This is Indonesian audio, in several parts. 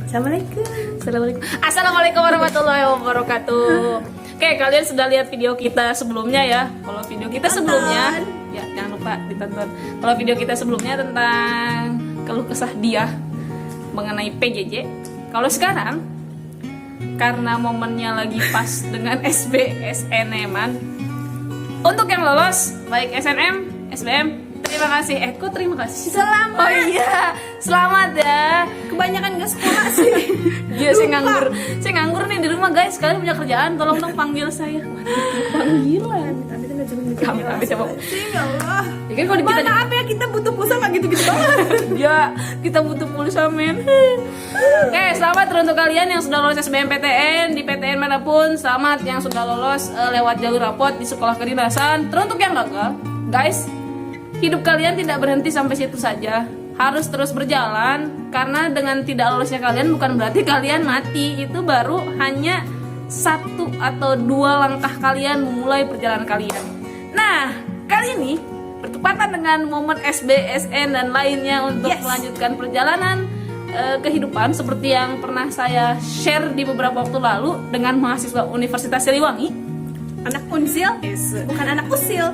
Assalamualaikum warahmatullahi wabarakatuh. Oke, kalian sudah lihat video kita sebelumnya ya. Kalau video kita sebelumnya, ya jangan lupa ditonton. Kalau video kita sebelumnya tentang keluh kesah dia mengenai PJJ. Kalau sekarang, karena momennya lagi pas dengan SBSNM-an, untuk yang lolos baik SNM, SBM, terima kasih. Kok terima kasih? Selamat. Oh iya, selamat ya. Kebanyakan gak sekolah sih. Iya, saya nganggur nih di rumah guys. Kalian punya kerjaan, tolong dong panggil saya. Panggilan. Kami siapa? Ya Allah. Ya kan kalau kita apa ya, kita butuh pulsa nggak gitu-gitu banget. ya kita butuh pulsa men. Oke, selamat untuk kalian yang sudah lolos SBMPTN di PTN manapun. Selamat yang sudah lolos lewat jalur rapot di sekolah kedinasan. Teruntuk yang gagal, guys, hidup kalian tidak berhenti sampai situ saja. Harus terus berjalan, karena dengan tidak lolosnya kalian bukan berarti kalian mati. Itu baru hanya 1 atau 2 langkah kalian memulai perjalanan kalian. Nah, kali ini bertepatan dengan momen SBSN dan lainnya untuk melanjutkan perjalanan kehidupan seperti yang pernah saya share di beberapa waktu lalu dengan mahasiswa Universitas Siliwangi. Anak unsil? Bukan anak usil.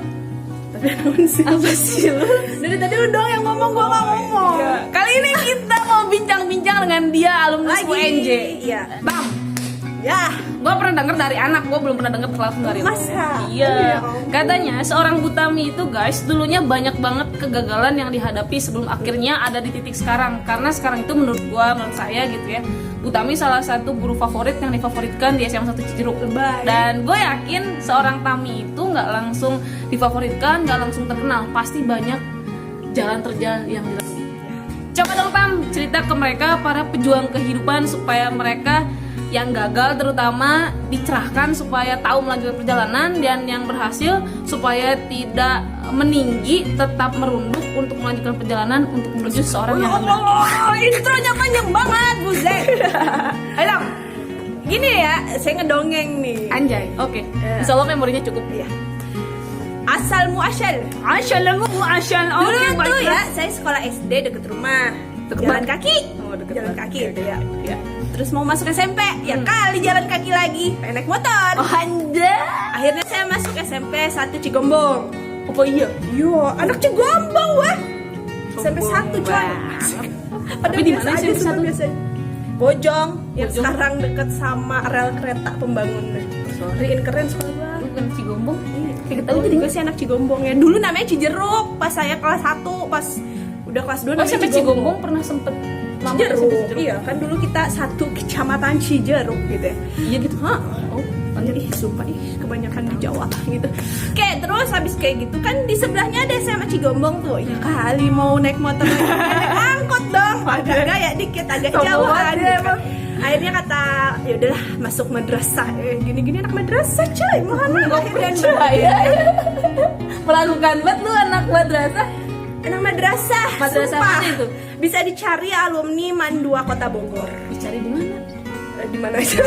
Tapi anak unsil. Apa sih lu? Dari tadi lu doang yang ngomong, gua nggak ngomong. Ya. Kali ini kita mau bincang-bincang dengan dia, alumnus UNJ. Iya. Bam. Ya. Gue pernah denger dari anak, gue belum pernah denger langsung dari lu. Masa? Iya. Katanya seorang Butami itu guys, dulunya banyak banget kegagalan yang dihadapi sebelum akhirnya ada di titik sekarang. Karena sekarang itu menurut saya gitu ya, Butami salah satu guru favorit yang difavoritkan di SMA 1 Cijeruk. Dan gue yakin seorang Tami itu nggak langsung difavoritkan, nggak langsung terkenal. Pasti banyak jalan terjal yang dilalui. Coba dong Tam, cerita ke mereka para pejuang kehidupan supaya mereka yang gagal terutama dicerahkan supaya tahu melanjutkan perjalanan, dan yang berhasil supaya tidak meninggi, tetap merunduk untuk melanjutkan perjalanan untuk menuju seorang yang benar. Oh, intronya panjang banget, Buset. Ayo, gini ya, saya ngedongeng nih. Anjay, oke. Insya Allah memorinya cukup. Iya. Asal muasyal. Asyal. Dulu Oke, tuh ya, saya sekolah SD deket rumah. Jalan kaki. Jalan kaki itu ya. Terus mau masuk SMP, ya kali jalan kaki lagi, pengen naik motor. Oh, anjay. Akhirnya saya masuk SMP 1 Cigombong. Apa iya? Yo, anak Cigombong wah. SMP 1 coy. Tapi di mana sih SMP 1? biasa? Bojong, yang sekarang deket sama rel kereta pembangunan. Keren sekolah gua. Bukan Cigombong. Kayak tahu jadi gue sih anak Cigombong ya. Dulu namanya Cijeruk, pas saya kelas 1, pas udah kelas 2 namanya sampai Cigombong pernah sempet Cijeruk. Iya, kan dulu kita satu kecamatan Cijeruk gitu ya. Iya gitu. Hah? Oh, ih, sumpah kebanyakan di Jawa gitu. Oke, terus habis kayak gitu kan di sebelahnya ada SMA Cigombong tuh. Ya kali mau naik motor lagi, naik angkot dong. Agak gaya dikit, agak jauhan. Akhirnya kata, ya udahlah masuk madrasah. Gini-gini anak madrasah coy, mana lahir dan ya. Melakukan banget lu anak madrasah. Anak madrasah. Madrasah sumpah. mana itu? Bisa dicari alumni MAN 2 Kota Bogor. Dicari di mana? Di mana aja?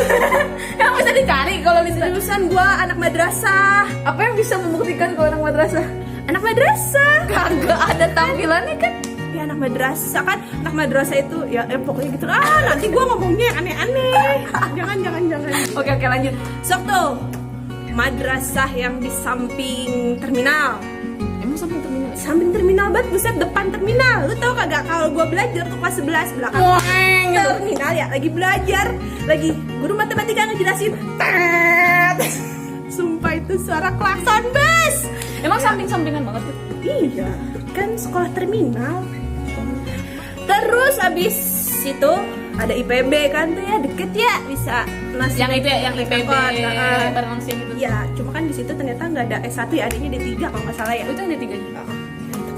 Yang bisa dicari kalau di Lulusan gua anak madrasah. Apa yang bisa membuktikan kalau anak madrasah? Anak madrasah. Kagak ada tampilannya kan? Ya anak madrasah kan, anak madrasah itu ya pokoknya gitu. Nanti gua ngomongnya yang aneh-aneh. jangan. Oke, lanjut. Sok tuh. Madrasah yang di samping terminal. Emang samping terminal? Samping terminal banget, buset, depan terminal. Lu tau kagak kalau gua belajar tuh kelas 11 belakang terminal ya, lagi belajar, lagi guru matematika ngejelasin. Sumpah itu suara klakson bus. Emang samping-sampingan banget tuh? Iya, kan sekolah terminal. Terus abis itu ada IPB kan tuh ya, deket ya, bisa masuk. Yang itu ya, yang IPB bareng langsung gitu. Iya, cuma kan di situ ternyata nggak ada S1 ya, adanya D3 kalau nggak salah ya. Itu ada 3 juga.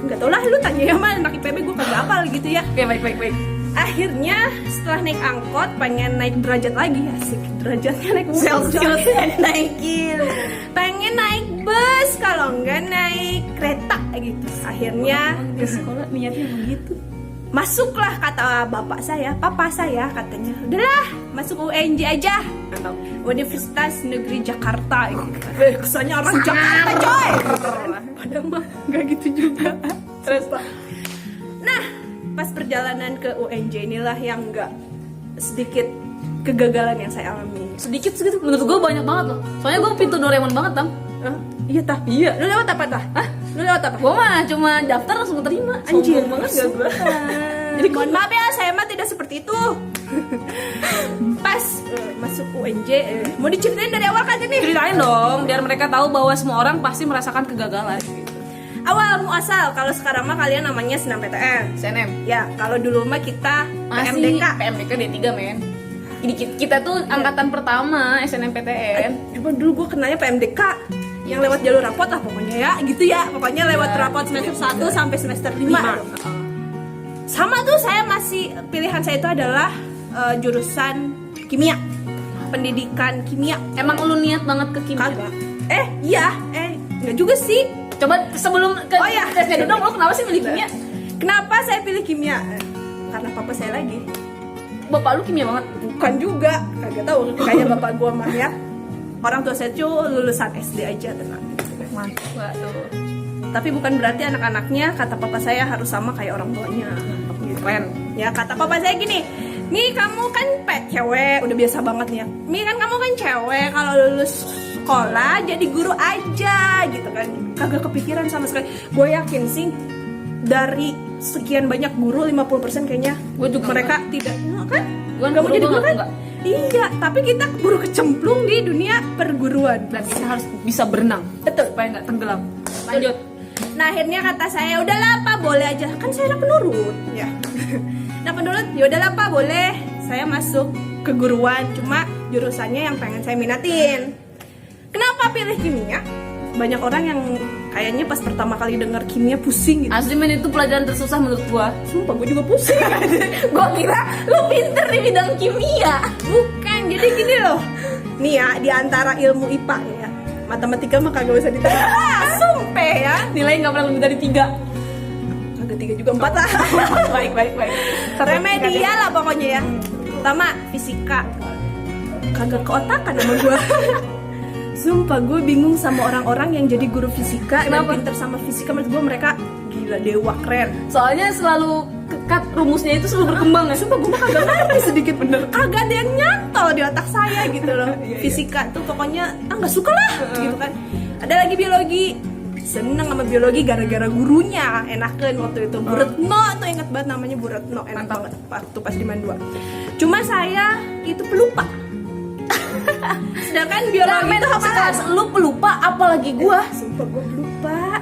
Nggak tau lah, lu tanya ya mana anak IPB, gue kagak hafal gitu ya. Oke, baik. Akhirnya setelah naik angkot pengen naik derajat lagi, asik derajatnya naik Celsius naikin, pengen naik bus kalau nggak naik kereta gitu. Akhirnya di sekolah niatnya begitu. masuklah kata bapak saya, papa saya katanya, udahlah masuk UNJ aja, Universitas Negeri Jakarta gitu. Kesannya orang Jakarta coy. Padahal mah nggak gitu juga. Terus nah pas perjalanan ke UNJ inilah yang enggak sedikit kegagalan yang saya alami. Sedikit segitu, menurut gue banyak banget loh. Soalnya gue pintu Doraemon banget, Tam. Iya tah. Iya. Lu lewat apa tah? Hah? Lu lewat apa? Gue mah cuma daftar langsung terima. Anjir, Sombong banget gak gue? Jadi mohon maaf ya, saya mah tidak seperti itu. Pas masuk UNJ, mau diceritain dari awal kagak nih? Ceritain dong, biar mereka tahu bahwa semua orang pasti merasakan kegagalan. Awal muasal, kalau sekarang mah kalian namanya SNMPTN. SNM. Ya, kalau dulu mah kita Masih PMDK. PMDK D3 men. Jadi kita tuh angkatan pertama SNMPTN. Cuma dulu gue kenalnya PMDK yang lewat jalur rapot lah pokoknya ya, gitu ya. Pokoknya lewat rapot semester 1 sampai semester 5. Sama tuh saya masih pilihan saya itu adalah jurusan kimia. Pendidikan kimia. Emang lu niat banget ke kimia? Kagak. Iya, enggak juga sih. Coba sebelum ke tesnya dulu dong, lu kenapa sih milih kimia? Kenapa saya pilih kimia? Karena papa saya lagi. Bapak lu kimia banget? Bukan juga, kagak tahu kayak bapak gua mah ya. Orang tua saya tuh lulusan SD aja, tenang. Mantap. Waduh. Tapi bukan berarti anak-anaknya kata papa saya harus sama kayak orang tuanya. Keren. Ya kata papa saya gini, Mi kamu kan cewek, udah biasa banget nih ya. Mi kan kamu kan cewek, kalau lulus sekolah jadi guru aja gitu kan. Kagak kepikiran sama sekali. Gue yakin sih dari sekian banyak guru 50% kayaknya Gue juga mereka tidak kan? Gue Gak mau jadi guru kan? enggak. Iya, tapi kita keburu kecemplung di dunia perguruan. Dan kita harus bisa berenang. Betul. Supaya nggak tenggelam. Lanjut. Nah akhirnya kata saya udahlah Pak boleh aja, kan saya anak penurut ya. Anak penurut ya udahlah Pak boleh, saya masuk keguruan, cuma jurusannya yang pengen saya minatin. Kenapa pilih kimia? Banyak orang yang kayaknya pas pertama kali dengar kimia pusing gitu. Asli men, itu pelajaran tersusah menurut gua. Sumpah gue juga pusing. Gua kira lu pinter di bidang kimia. Bukan, jadi gini loh. Nih ya, di antara ilmu IPA nih ya, matematika mah kagak usah ditanya. Sumpah ya. Nilai nggak pernah lebih dari 3. Kagak 3 juga 4 lah. Baik. Remedial lah pokoknya ya. Pertama, fisika. Kagak keotakan sama gue. Sumpah gue bingung sama orang-orang yang jadi guru fisika. Kenapa? Dan pinter sama fisika. Menurut gue mereka gila, dewa, keren. Selalu selalu kekat rumusnya itu selalu berkembang ya. Sumpah gue mah kagak ngerti sedikit bener. Kagak ada yang nyantol di otak saya gitu loh. Fisika tuh pokoknya gak suka lah gitu kan. Ada lagi biologi. Seneng sama biologi gara-gara gurunya. Enakan waktu itu Bu Retno tuh, inget banget namanya Bu Retno. Enak banget waktu pas di Mandua. Cuma saya itu pelupa. Sedangkan biologi itu sekelas lu pelupa, apalagi gua. Sumpah gue pelupa.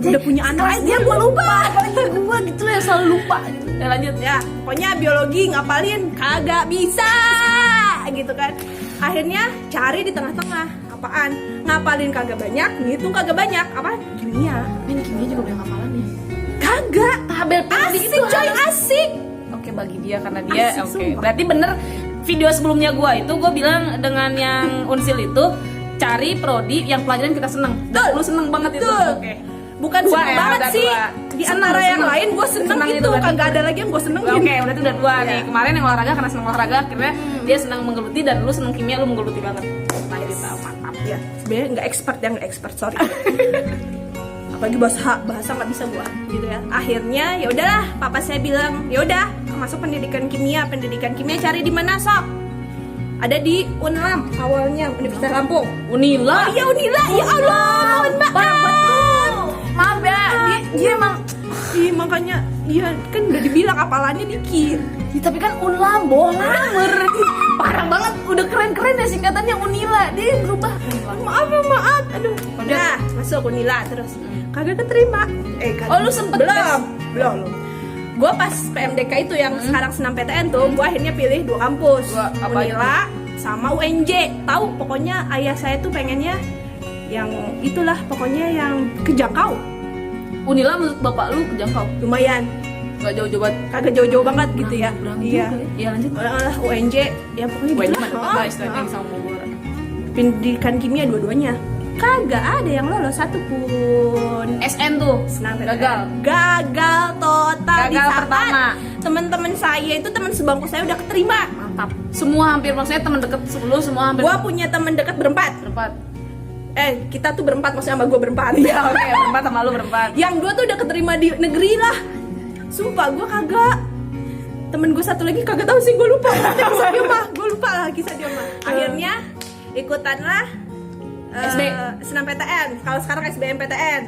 Udah punya anak dia gue lupa. Apalagi gua gitu yang selalu lupa gitu. Ya lanjut. Ya pokoknya biologi ngapalin kagak bisa gitu kan. Akhirnya cari di tengah-tengah. Apaan? Ngapalin kagak banyak, ngitung kagak banyak. Apa? Kimia. Ini kimia juga banyak hafalan nih. Kagak. Tabel Asik coy, asik. Oke, bagi dia karena dia Asik, oke. sumpah. Berarti bener video sebelumnya gua itu gua bilang dengan yang Unsil itu cari prodi yang pelajaran kita seneng. Dan lu seneng banget itu. Betul. Oke. Bukan Dua seneng ya, banget udah sih. dua. Di Seneng, antara yang seneng. lain gue seneng Seneng itu, itu berarti. kagak ada lagi yang gue senengin. Oke, berarti udah 2 nih. Ya. Kemarin yang olahraga karena seneng olahraga, akhirnya dia senang menggeluti dan lu seneng kimia, lu menggeluti banget. Nah, gitu, mantap. Ya, sebenarnya nggak expert, sorry. Apalagi bahasa nggak bisa gua gitu ya. Akhirnya ya udahlah, papa saya bilang ya udah masuk pendidikan kimia cari di mana sok? Ada di Unlam awalnya, Universitas Lampung. Unila. Oh iya Unila, ya Allah, mohon maaf. Maaf ya, dia emang Iya makanya, iya kan udah dibilang apalannya dikit. ya, tapi kan Unlam, bohmer. Parah banget, udah keren-keren ya singkatannya Unila. Dia berubah. Maaf, aduh. Nah, masuk Unila terus. Kagak keterima. Kagak. Oh, lu sempet belum. Gue pas PMDK itu yang sekarang SNMPTN tuh, gue akhirnya pilih 2 kampus, Apa Unila sama UNJ. Tahu pokoknya ayah saya tuh pengennya yang itulah, pokoknya yang kejangkau. Unila menurut bapak lu kejangkau? Lumayan, Gak jauh-jauh banget. kagak jauh-jauh banget gitu ya. Iya. Iya lanjut. UNJ ya pokoknya Gue gitu mah deket lah istilahnya lah. sama Bogor. Pendidikan kimia dua-duanya. Kagak ada yang lolos satupun. SN tuh Gagal total. Di Gagal saat pertama. teman-teman saya itu, teman sebangku saya udah keterima. Mantap. Semua hampir, maksudnya teman deket lu semua hampir. Gua punya teman dekat berempat. Kita tuh berempat, maksudnya sama gua berempat. Ya oke, berempat sama lu berempat. Yang 2 tuh udah keterima di negeri lah. Sumpah gue kagak. Temen gue satu lagi kagak tahu sih, gue lupa. Kisah dia mah, gue lupa lah kisah dia mah. Akhirnya ikutanlah SNMPTN. Kalau sekarang SBMPTN.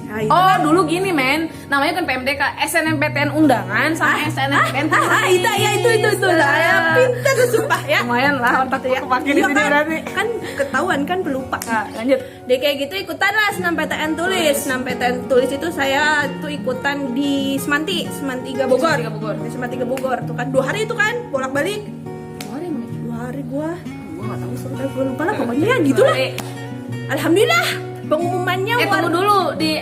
Nah, itu Oh, kan. dulu gini men, namanya kan PMDK, SNMPTN undangan sama SNMPTN Itu lah ya, pintar tuh sumpah ya. Lumayan lah otak ya. kepake di Iya sini kan, berarti. kan ketahuan kan pelupa. Nah, lanjut. Dia kayak gitu ikutan lah SNMPTN tulis. SNMPTN tulis itu saya tuh ikutan di Semanti 3 Bogor. Semanti 3 Bogor. Di Semanti 3 Bogor tuh kan 2 hari itu kan bolak-balik. Gimana emang? 2 hari gua Gua gak tahu sih. gue lupa lah pokoknya ya gitulah. Alhamdulillah pengumumannya Tunggu dulu di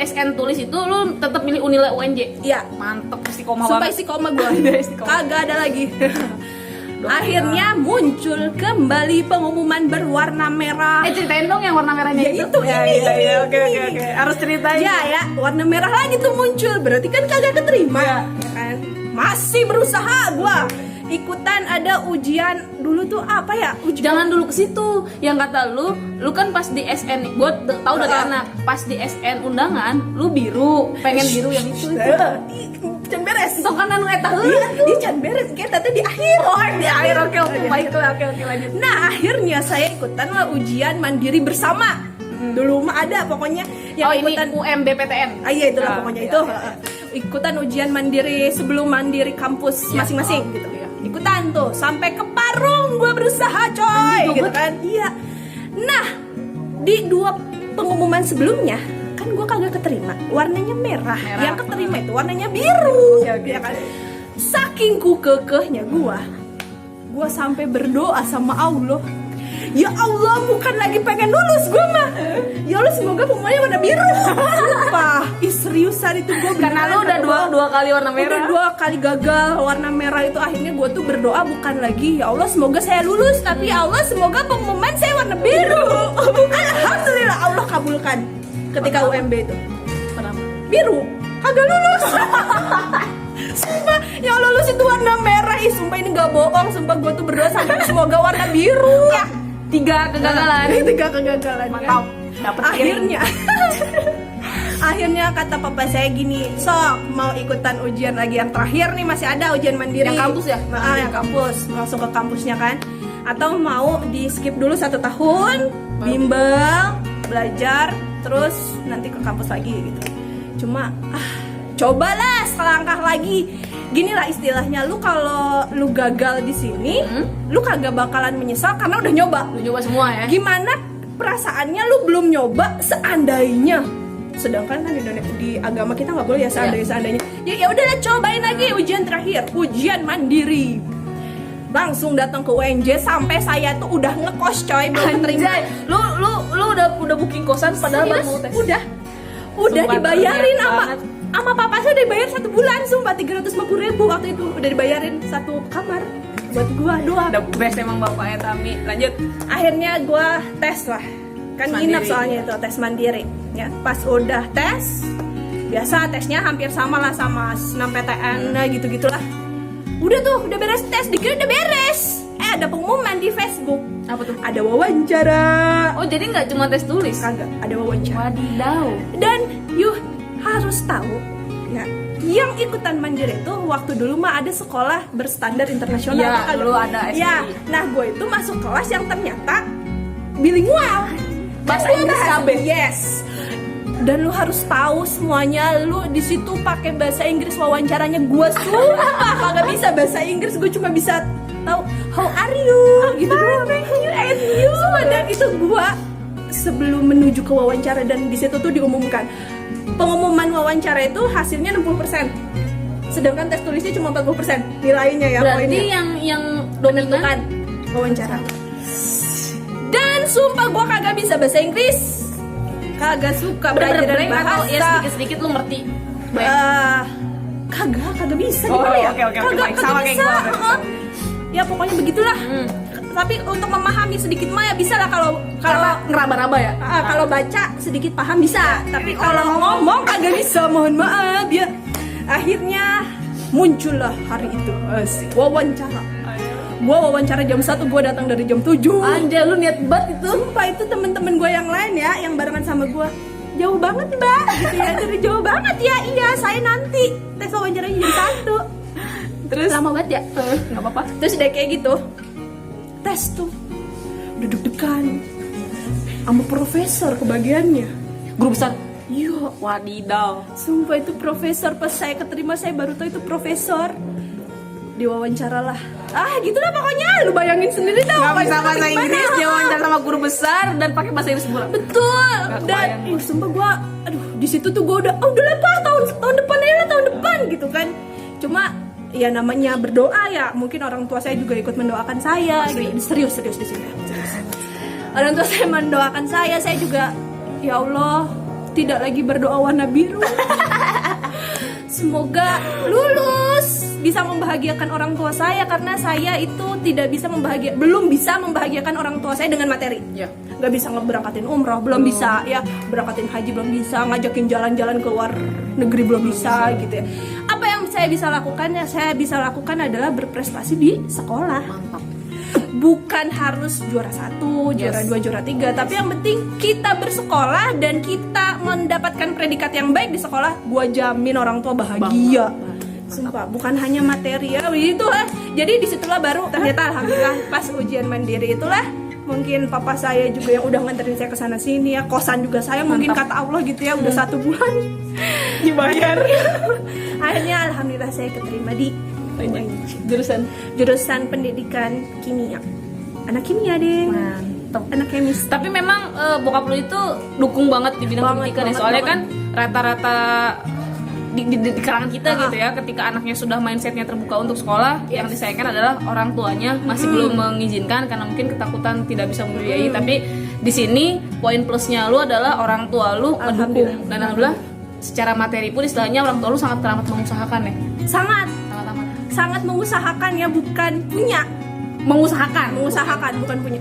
SN tulis itu lu tetap milih Unila UNJ. Iya. Mantep istiqomah Sumpah banget. istiqomah gue. Istiqomah. Kagak ada lagi. Akhirnya muncul kembali pengumuman berwarna merah. Ceritain dong yang warna merahnya Ya itu, ini. Oke. Harus ceritain. Ya, warna merah lagi tuh muncul. Berarti kan kagak keterima. Ya. Ya kan? Masih berusaha gua. Ikutan ada ujian dulu tuh apa ya? Jangan dulu ke situ. Yang kata lu kan pas di SN, gue tahu dari anak, pas di SN undangan, lu biru, pengen biru yang itu. Can beres. Itu kan anu eta Iya, di can beres. Kayak tadi di akhir. di akhir oke baiklah oke lanjut. Nah, akhirnya saya ikutan lah ujian mandiri bersama. Dulu mah ada pokoknya yang Ini ikutan UMBPTN. iya itulah pokoknya iya, itu. iya. Ikutan ujian mandiri sebelum mandiri kampus Iya. masing-masing Oh, gitu. iya. Ikutan tuh sampai ke Parung gue berusaha coy gitu kan. Iya. Nah, di 2 pengumuman sebelumnya kan gue kagak keterima. Warnanya merah. Yang keterima itu warnanya biru. Oke. Ya kan? Saking ku kekehnya gue sampai berdoa sama Allah. Ya Allah, bukan lagi pengen lulus gue mah. Ya Allah, semoga pengumumannya warna biru. Sumpah, seriusan itu gue Karena lu udah dua kali warna merah. Udah 2 kali gagal warna merah itu. Akhirnya gue tuh berdoa bukan lagi ya Allah semoga saya lulus, tapi ya Allah semoga pengumuman saya warna biru. Alhamdulillah Allah kabulkan. Ketika UMB itu Kenapa? biru, kagak lulus. Sumpah, ya Allah lulus itu warna merah. Ih, sumpah ini gak bohong. Sumpah gue tuh berdoa sampai semoga warna biru. Ya, 3 kegagalan. 3 kegagalan. Mantap. Dapat Akhirnya akhirnya kata papa saya gini, sok mau ikutan ujian lagi yang terakhir nih, masih ada ujian mandiri Yang kampus ya? Yang kampus, langsung ke kampusnya kan, atau mau di skip dulu 1 tahun bimbel belajar terus nanti ke kampus lagi gitu. Cuma cobalah selangkah lagi. Gini lah istilahnya, lu kalau lu gagal di sini, lu kagak bakalan menyesal karena udah nyoba. Lu nyoba semua ya. Gimana perasaannya lu belum nyoba seandainya? Sedangkan kan di agama kita nggak boleh ya seandainya. Ya udahlah, cobain lagi ujian terakhir, ujian mandiri. Langsung datang ke UNJ sampai saya tuh udah ngekos coy, belum terima. Lu udah booking kosan padahal baru mau tes. Udah Sumpah, dibayarin niat sama banget. papa saya udah dibayar 1 bulan, sumpah 350.000 waktu itu udah dibayarin 1 kamar buat gua doang. The best emang bapaknya Tami. Lanjut. Akhirnya gue tes lah, kan Mandiri. nginep soalnya itu tes mandiri ya. Pas udah tes, biasa tesnya hampir sama lah sama SNMPTN, nah gitu-gitulah. Udah tuh, udah beres tes, dikira udah beres. Ada pengumuman di Facebook, Apa tuh? ada wawancara. Oh, jadi nggak cuma tes tulis. Kagak, ada wawancara. Wadidaw. Dan you harus tahu ya, yang ikutan mandiri itu waktu dulu mah ada sekolah berstandar internasional. Iya, Ada. dulu ada SPI. Ya, nah gue itu masuk kelas yang ternyata bilingual. Bahasa Gua Inggris bahasa- kabeh. Yes. Dan lu harus tahu semuanya. Lu di situ pakai bahasa Inggris wawancaranya. Gue sumpah kagak bisa bahasa Inggris. Gue cuma bisa tahu how are you gitu doang. And you. Dan itu gue sebelum menuju ke wawancara, dan di situ tuh diumumkan pengumuman wawancara itu hasilnya 60%. Sedangkan tes tulisnya cuma 40% nilainya ya. Berarti poinnya. yang Menentukan wawancara. Dan sumpah gue kagak bisa bahasa Inggris, kagak suka belajar bener-bener atau bahasa. ya sedikit-sedikit lu ngerti. Kagak bisa Oh, gimana ya? oke, baik. Sama kayak bisa. gua, baik. Ya pokoknya begitulah. Tapi untuk memahami sedikit mah ya bisa lah, kalau ngeraba-raba ya. kalau baca sedikit paham bisa. Tapi kalau ngomong kagak bisa, mohon maaf ya. Akhirnya muncullah hari itu wawancara. Gua wawancara jam 1, gua datang dari jam 7. Anjay, lu niat banget itu. Sumpah itu temen-temen gue yang lain ya, yang barengan sama gue, jauh banget mbak gitu ya, dari jauh banget ya. Iya saya nanti tes wawancaranya jam 1. Terus Lama banget ya. nggak apa-apa. Terus udah kayak gitu tes tuh udah deg-degan sama profesor kebagiannya. Guru besar. Iya, Wadidaw. sumpah itu profesor. Pas saya keterima saya baru tahu itu profesor. Diwawancara lah. Gitulah pokoknya. Lu bayangin sendiri dah. Nggak bisa wawancara bahasa gimana. Inggris, dia wawancara sama guru besar dan pakai bahasa Inggris pula. Betul. Nggak Dan kebayang. sumpah gue, aduh di situ tuh gue udah lah Pak, tahun depan aja lah, tahun depan gitu kan. Cuma ya namanya berdoa ya. Mungkin orang tua saya juga ikut mendoakan saya. Gitu. Serius di sini. Serius. Orang tua saya mendoakan saya juga ya Allah tidak lagi berdoa warna biru. Semoga lulus, bisa membahagiakan orang tua saya, karena saya itu belum bisa membahagiakan orang tua saya dengan materi. Ya. Gak bisa ngeberangkatin umroh, belum bisa ya, berangkatin haji belum bisa, ngajakin jalan-jalan ke luar negeri belum bisa gitu ya. Apa yang saya bisa lakukan? Ya saya bisa lakukan adalah berprestasi di sekolah. Mantap. Bukan harus juara 1, juara 2, juara 3, tapi yang penting kita bersekolah dan kita mendapatkan predikat yang baik di sekolah. Gua jamin orang tua bahagia. Sumpah, bukan hanya materi ya, itu lah. Jadi disitulah baru ternyata alhamdulillah pas ujian mandiri itulah mungkin papa saya juga yang udah nganterin saya ke sana sini ya, kosan juga saya mungkin kata Allah gitu ya, udah 1 bulan dibayar. Akhirnya alhamdulillah saya keterima di jurusan pendidikan kimia. Anak kimia deh. Mantap. Anak kemis. Tapi memang bokap lu itu dukung banget di bidang pendidikan ya. Soalnya kan rata-rata di kalangan kita gitu ya, ketika anaknya sudah mindsetnya terbuka untuk sekolah, yang disayangkan adalah orang tuanya masih belum mengizinkan karena mungkin ketakutan tidak bisa membiayai. Tapi di sini poin plusnya lu adalah orang tua lu mendukung, dan alhamdulillah secara materi pun istilahnya orang tua lu sangat teramat mengusahakan ya. Sangat mengusahakan ya, bukan punya. Mengusahakan bukan punya.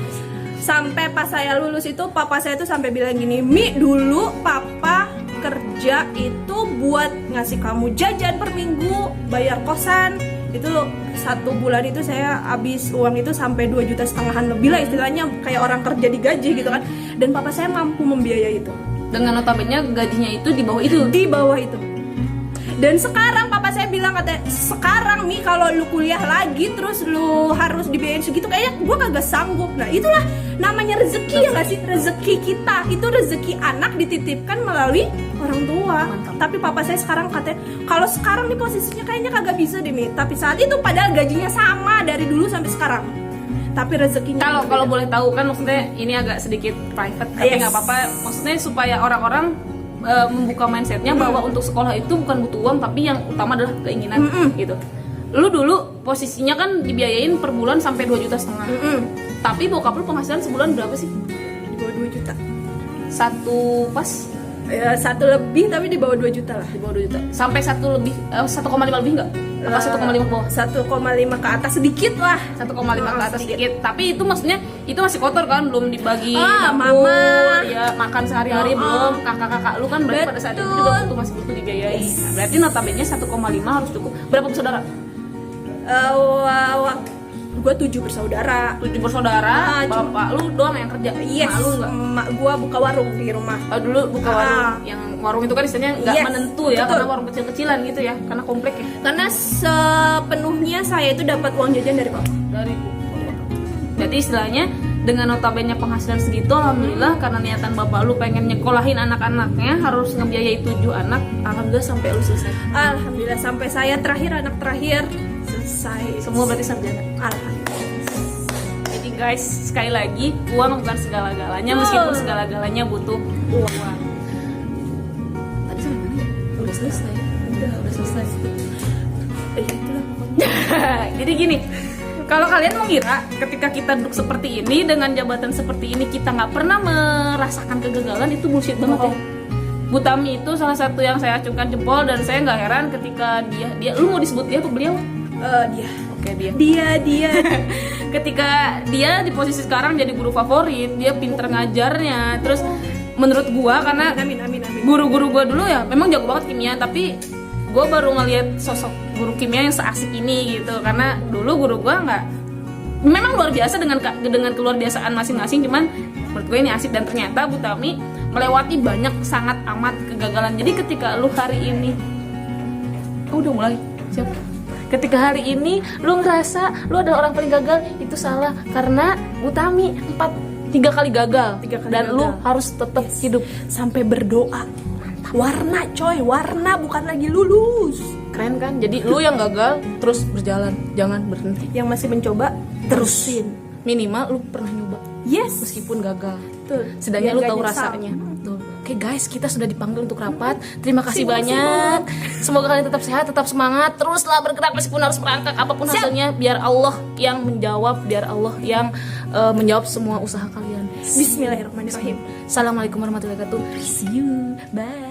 Sampai pas saya lulus itu papa saya tuh sampai bilang gini, Mi, dulu papa kerja itu buat ngasih kamu jajan per minggu, bayar kosan. Itu 1 bulan itu saya habis uang itu sampai 2,5 juta lebih lah, istilahnya kayak orang kerja digaji gitu kan. Dan papa saya mampu membiayai itu. Dengan notabene gajinya itu di bawah itu. Dan sekarang papa saya bilang, katanya sekarang nih kalau lu kuliah lagi terus lu harus dibiayain segitu, kayaknya gue kagak sanggup. Nah itulah namanya rezeki ya gak sih? Rezeki kita itu rezeki anak dititipkan melalui orang tua. Mantap. Tapi papa saya sekarang katanya kalau sekarang nih posisinya kayaknya kagak bisa deh Mi. Tapi saat itu padahal gajinya sama dari dulu sampai sekarang. Tapi rezekinya Kalau boleh tahu kan, maksudnya ini agak sedikit private, tapi nggak apa-apa. Maksudnya supaya orang-orang membuka mindsetnya bahwa untuk sekolah itu bukan butuh uang, tapi yang utama adalah keinginan gitu. Lu dulu posisinya kan dibiayain per bulan sampai 2,5 juta. Tapi bokap lu penghasilan sebulan berapa sih? di bawah 2 juta. Satu pas Ya, 1 lebih tapi di bawah 2 juta lah. di bawah 2 juta. Sampai 1 lebih 1,5 lebih enggak? Apa 1,5 ke bawah? 1,5 ke atas sedikit lah. 1,5 ke atas sedikit. Tapi itu maksudnya itu masih kotor kan, belum dibagi dapur, mama. ya makan sehari-hari belum. Kakak-kakak lu kan berarti pada saat itu juga masih butuh dibiayai. Nah, berarti notabene 1,5 harus cukup. Berapa bersaudara? Gue 7 bersaudara. 7 bersaudara. Bapak lu doang yang kerja. Yes. Mak lu enggak? Mak gue buka warung di rumah. Dulu buka warung. Yang warung itu kan istilahnya nggak Yes, menentu ya, betul. karena warung kecil-kecilan gitu ya, karena komplek ya. Karena sepenuhnya saya itu dapat uang jajan dari papa. Dari Berarti istilahnya dengan notabene penghasilan segitu, alhamdulillah karena niatan bapak lu pengen nyekolahin anak-anaknya, harus ngebiayai 7 anak, alhamdulillah sampai lu selesai. Alhamdulillah sampai saya anak terakhir selesai. Semua berarti sarjana. Alhamdulillah. Jadi guys, sekali lagi uang bukan segala-galanya, meskipun segala-galanya butuh uang. Tadi sampai mana ya? Udah selesai. Udah selesai. Itulah pokoknya. Jadi gini, kalau kalian mengira ketika kita duduk seperti ini dengan jabatan seperti ini kita nggak pernah merasakan kegagalan, itu bullshit banget ya. Bu Tami itu salah satu yang saya acungkan jempol, dan saya nggak heran ketika dia lu mau disebut dia atau beliau? Dia. Oke, dia. Dia. Ketika dia di posisi sekarang jadi guru favorit, dia pinter ngajarnya. Terus menurut gua, karena Amin. guru-guru gua dulu ya memang jago banget kimia, tapi gua baru ngelihat sosok guru kimia yang seasik ini gitu. Karena dulu guru gua nggak, memang luar biasa dengan keluar biasaan masing-masing, cuman menurut gue ini asik. Dan ternyata Bu Tami melewati banyak sangat amat kegagalan. Jadi ketika lu hari ini udah mulai siap. Ketika hari ini lu ngerasa lu adalah orang paling gagal, itu salah karena Utami 3 kali gagal. 3 kali dan gagal. lu harus tetap hidup. Sampai berdoa. Warna coy, warna bukan lagi lulus. Keren kan? Jadi lu yang gagal terus berjalan, jangan berhenti. Yang masih mencoba terusin. Minimal lu pernah nyoba Yes. meskipun gagal. Betul. Setidaknya Biar lu gak tahu nyesal. rasanya. Tuh. Oke guys, kita sudah dipanggil untuk rapat. Terima kasih banyak. Semoga kalian tetap sehat, tetap semangat. Teruslah bergerak meskipun harus merangkak apapun hasilnya. Biar Allah yang menjawab, biar Allah yang menjawab semua usaha kalian. Bismillahirrahmanirrahim. Assalamualaikum warahmatullahi wabarakatuh. See you. Bye.